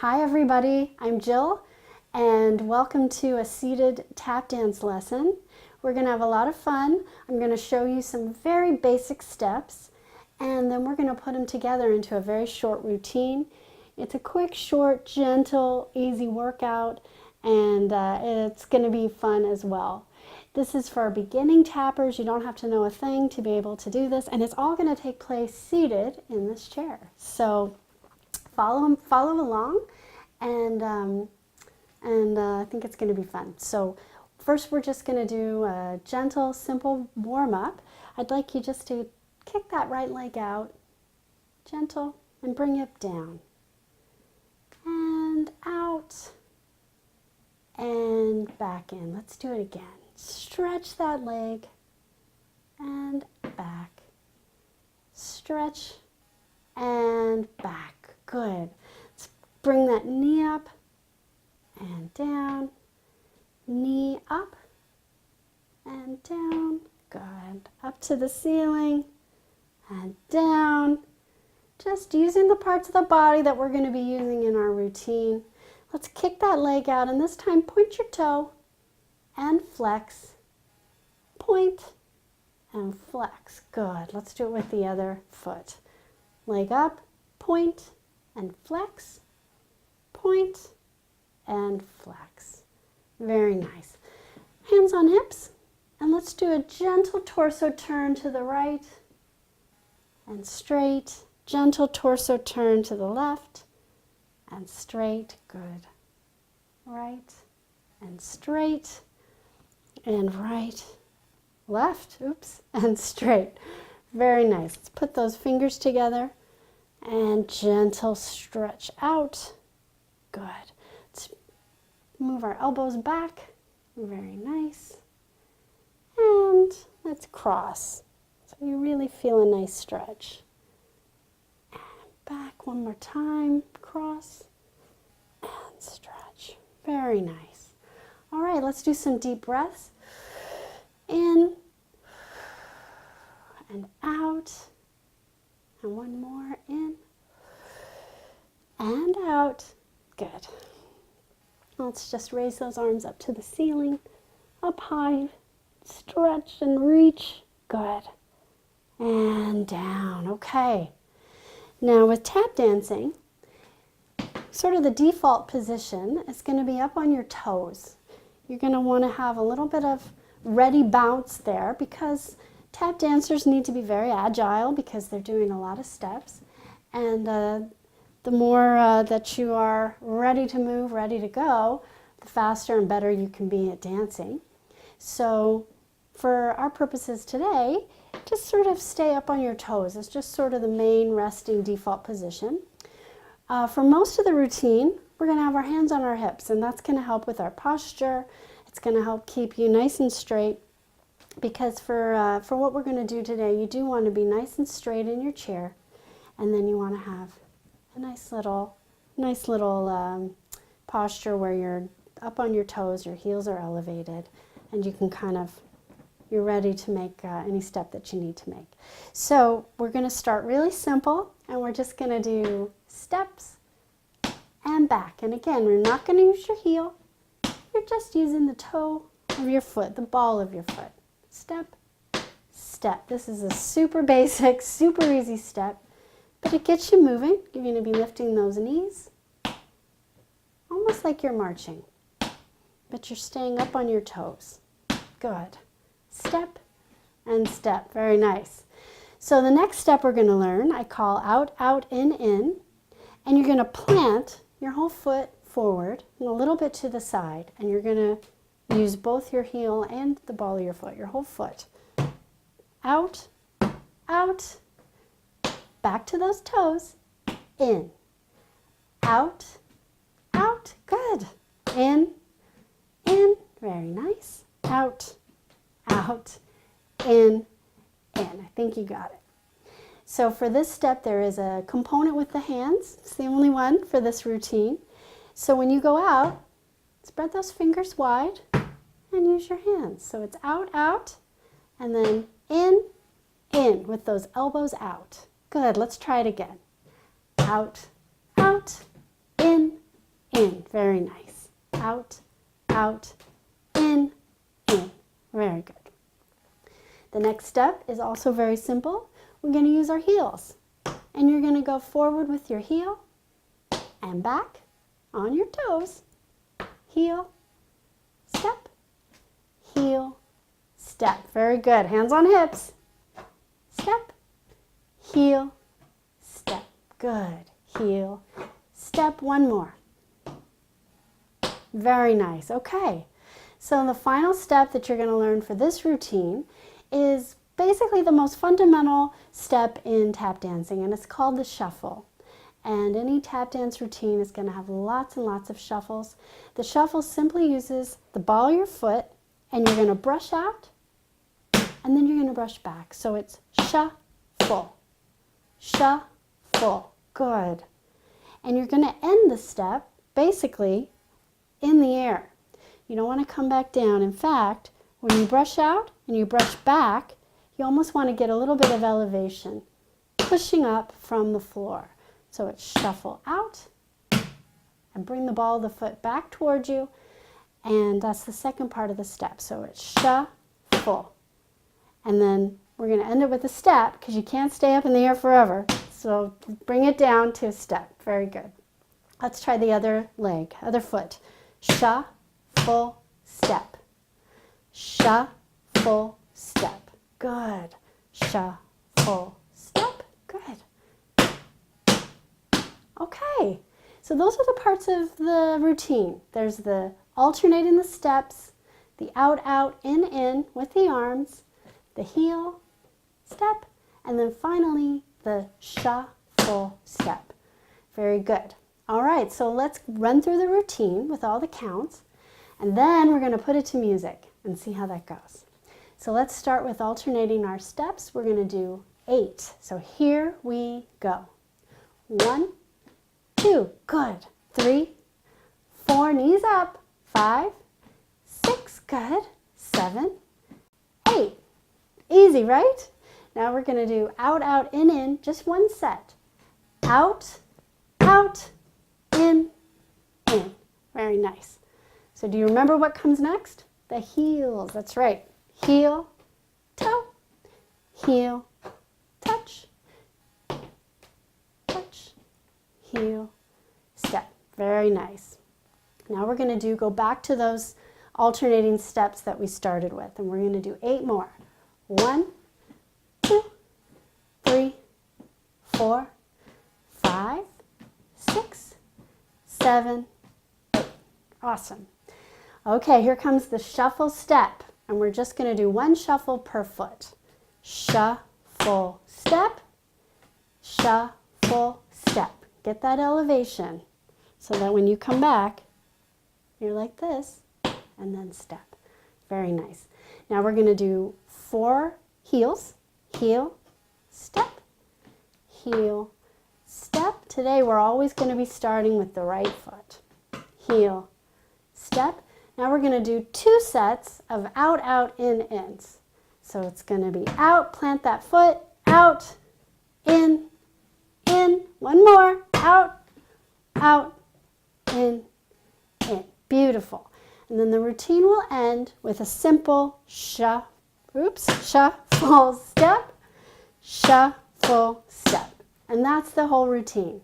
Hi everybody, I'm Jill and welcome to a seated tap dance lesson. We're going to have a lot of fun. I'm going to show you some very basic steps and then we're going to put them together into a very short routine. It's a quick, short, gentle, easy workout and it's going to be fun as well. This is for beginning tappers. You don't have to know a thing to be able to do this, and it's all going to take place seated in this chair. So follow along, and I think it's going to be fun. So first we're just going to do a gentle, simple warm-up. I'd like you just to kick that right leg out, gentle, and bring it down. And out, and back in. Let's do it again. Stretch that leg, and back. Stretch, and back. Good. Let's bring that knee up and down, knee up and down. Good. Up to the ceiling and down. Just using the parts of the body that we're going to be using in our routine. Let's kick that leg out, and this time point your toe and flex. Point and flex. Good. Let's do it with the other foot. Leg up, point and flex, point and flex. Very nice. Hands on hips, and let's do a gentle torso turn to the right and straight. Gentle torso turn to the left and straight. Good. Right and straight and right, left, oops, and straight. Very nice. Let's put those fingers together and gentle stretch out. Good. Let's move our elbows back. Very nice. And let's cross. So you really feel a nice stretch. And back one more time. Cross and stretch. Very nice. All right, let's do some deep breaths. In and out. And one more, in and out. Good. Let's just raise those arms up to the ceiling, up high, stretch and reach. Good. And down. Okay. Now with tap dancing, sort of the default position is going to be up on your toes. You're going to want to have a little bit of ready bounce there because tap dancers need to be very agile because they're doing a lot of steps, and the more that you are ready to move, ready to go, the faster and better you can be at dancing. So for our purposes today, just sort of stay up on your toes. It's just sort of the main resting default position. For most of the routine, we're going to have our hands on our hips, and that's going to help with our posture. It's going to help keep you nice and straight. Because for what we're going to do today, you do want to be nice and straight in your chair, and then you want to have a nice little posture where you're up on your toes, your heels are elevated, and you can you're ready to make any step that you need to make. So we're going to start really simple, and we're just going to do steps and back. And again, we're not going to use your heel. You're just using the toe of your foot, the ball of your foot. Step, step. This is a super basic, super easy step, but it gets you moving. You're going to be lifting those knees, almost like you're marching, but you're staying up on your toes. Good. Step and step. Very nice. So the next step we're going to learn, I call out, out, in, and you're going to plant your whole foot forward and a little bit to the side, and you're going to use both your heel and the ball of your foot, your whole foot. Out, out, back to those toes, in, out, out, good, in, very nice, out, out, in. I think you got it. So for this step, there is a component with the hands. It's the only one for this routine. So when you go out, spread those fingers wide and use your hands. So it's out, out, and then in with those elbows out. Good, let's try it again. Out, out, in, in. Very nice. Out, out, in, in. Very good. The next step is also very simple. We're going to use our heels. And you're going to go forward with your heel and back on your toes. Heel, step, heel, step. Very good. Hands on hips. Step, heel, step. Good. Heel, step. One more. Very nice. Okay. So the final step that you're going to learn for this routine is basically the most fundamental step in tap dancing, and it's called the shuffle. And any tap dance routine is going to have lots and lots of shuffles. The shuffle simply uses the ball of your foot, and you're going to brush out, and then you're going to brush back. So it's shuffle, shuffle. Good. And you're going to end the step basically in the air. You don't want to come back down. In fact, when you brush out and you brush back, you almost want to get a little bit of elevation, pushing up from the floor. So it's shuffle out and bring the ball of the foot back towards you, and that's the second part of the step. So it's shuffle. And then we're going to end it with a step because you can't stay up in the air forever. So bring it down to a step. Very good. Let's try the other leg, other foot. Shuffle, step. Shuffle, step. Good. Shuffle, step. Good. Okay. So those are the parts of the routine. There's the alternating the steps, the out, out, in with the arms, the heel, step, and then finally the shuffle step. Very good. All right, so let's run through the routine with all the counts, and then we're going to put it to music and see how that goes. So let's start with alternating our steps. We're going to do 8. So here we go. 1, 2, good. 3, 4, knees up. 5, 6, good. 7, 8. Easy, right? Now we're going to do out, out, in, just one set. Out, out, in. Very nice. So do you remember what comes next? The heels. That's right. Heel, toe, heel, touch, touch, heel, step. Very nice. Now we're going to go back to those alternating steps that we started with, and we're going to do 8 more. 1, 2, 3, 4, 5, 6, 7, 8. Awesome. Okay, here comes the shuffle step, and we're just going to do 1 shuffle per foot. Shuffle step, shuffle step. Get that elevation so that when you come back, you're like this, and then step. Very nice. Now we're going to do 4 heels. Heel, step, heel, step. Today we're always going to be starting with the right foot. Heel, step. Now we're going to do 2 sets of out, out, ins. So it's going to be out, plant that foot, out, in. One more, out, out, in. Beautiful. And then the routine will end with a simple shuffle step, shuffle step. And that's the whole routine.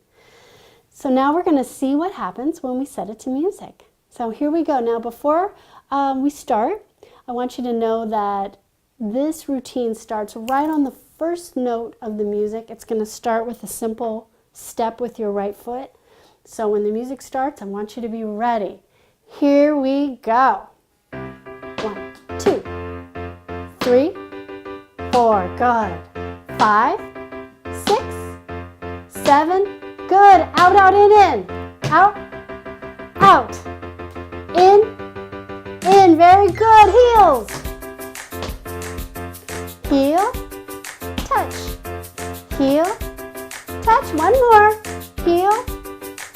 So now we're going to see what happens when we set it to music. So here we go. Now before we start, I want you to know that this routine starts right on the first note of the music. It's going to start with a simple step with your right foot. So when the music starts, I want you to be ready. Here we go. 1, 2, 3, 4, good. 5, 6, 7, good. Out, out, in. Out, out. In, very good. Heels. Heel, touch. Heel, touch. One more. Heel,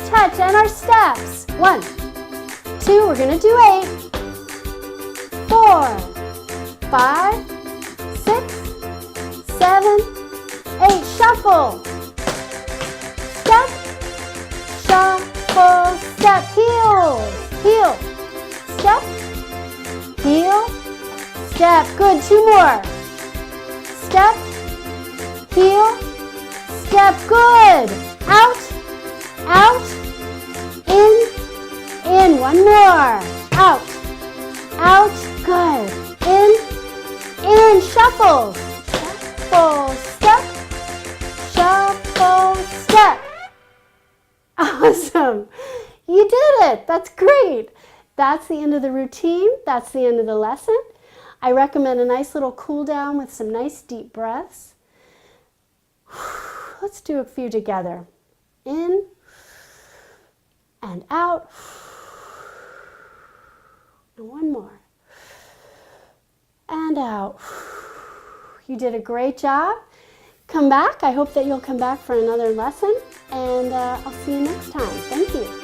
touch. And our steps. 1, 2, we're going to do 8. 4, 5, 6, 7, 8. Shuffle. Step, shuffle, step, heel, heel, step, heel, step. Good, 2 more. Step, heel, step. Good. Out, out, in. 1 more. Out, out. Good. In. Shuffle. Shuffle, step. Shuffle, step. Awesome. You did it. That's great. That's the end of the routine. That's the end of the lesson. I recommend a nice little cool down with some nice deep breaths. Let's do a few together. In and out. And 1 more. And out. You did a great job. Come back. I hope that you'll come back for another lesson, and I'll see you next time. Thank you.